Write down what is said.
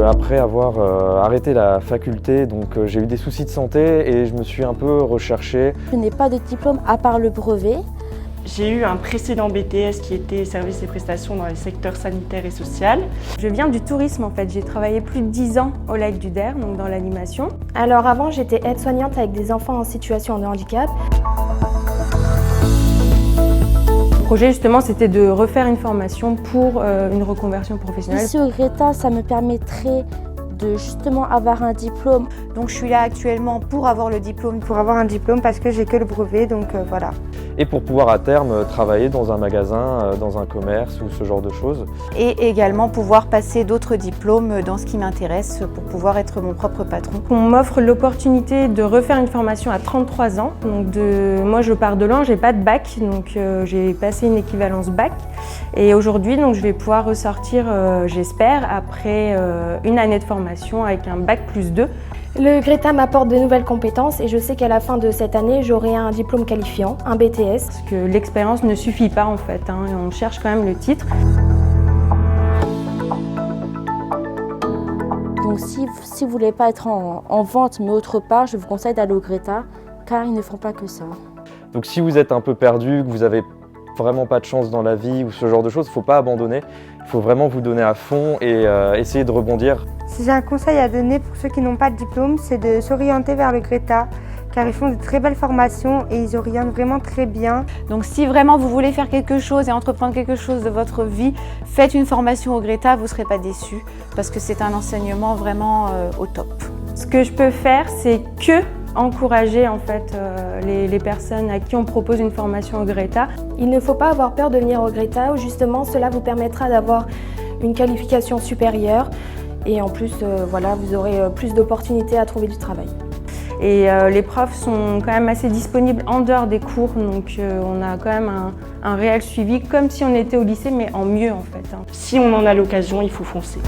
après avoir arrêté la faculté, donc j'ai eu des soucis de santé et je me suis un peu recherché. Je n'ai pas de diplôme à part le brevet. J'ai eu un précédent BTS qui était services et prestations dans les secteurs sanitaire et social. Je viens du tourisme en fait, j'ai travaillé plus de 10 ans au Lac du Der, donc dans l'animation. Alors avant, j'étais aide-soignante avec des enfants en situation de handicap. Le projet justement c'était de refaire une formation pour une reconversion professionnelle. Ici au Greta, ça me permettrait de justement avoir un diplôme. Donc je suis là actuellement pour avoir le diplôme. Pour avoir un diplôme parce que j'ai que le brevet, donc voilà. Et pour pouvoir à terme travailler dans un magasin, dans un commerce ou ce genre de choses. Et également pouvoir passer d'autres diplômes dans ce qui m'intéresse pour pouvoir être mon propre patron. On m'offre l'opportunité de refaire une formation à 33 ans. Donc moi je pars de loin, j'ai pas de bac, donc j'ai passé une équivalence bac. Et aujourd'hui donc je vais pouvoir ressortir, j'espère, après une année de formation avec un bac plus 2. Le Greta m'apporte de nouvelles compétences et je sais qu'à la fin de cette année, j'aurai un diplôme qualifiant, un BTS. Parce que l'expérience ne suffit pas en fait, hein, et on cherche quand même le titre. Donc si vous ne voulez pas être en vente mais autre part, je vous conseille d'aller au Greta car ils ne font pas que ça. Donc si vous êtes un peu perdu, que vous n'avez vraiment pas de chance dans la vie ou ce genre de choses, il ne faut pas abandonner. Il faut vraiment vous donner à fond et essayer de rebondir. Si j'ai un conseil à donner pour ceux qui n'ont pas de diplôme, c'est de s'orienter vers le Greta, car ils font de très belles formations et ils orientent vraiment très bien. Donc si vraiment vous voulez faire quelque chose et entreprendre quelque chose de votre vie, faites une formation au Greta, vous ne serez pas déçus parce que c'est un enseignement vraiment au top. Ce que je peux faire, c'est que encourager en fait les personnes à qui on propose une formation au Greta. Il ne faut pas avoir peur de venir au Greta, où justement cela vous permettra d'avoir une qualification supérieure et en plus voilà, vous aurez plus d'opportunités à trouver du travail. Et les profs sont quand même assez disponibles en dehors des cours, donc on a quand même un réel suivi, comme si on était au lycée, mais en mieux en fait. Si on en a l'occasion, il faut foncer.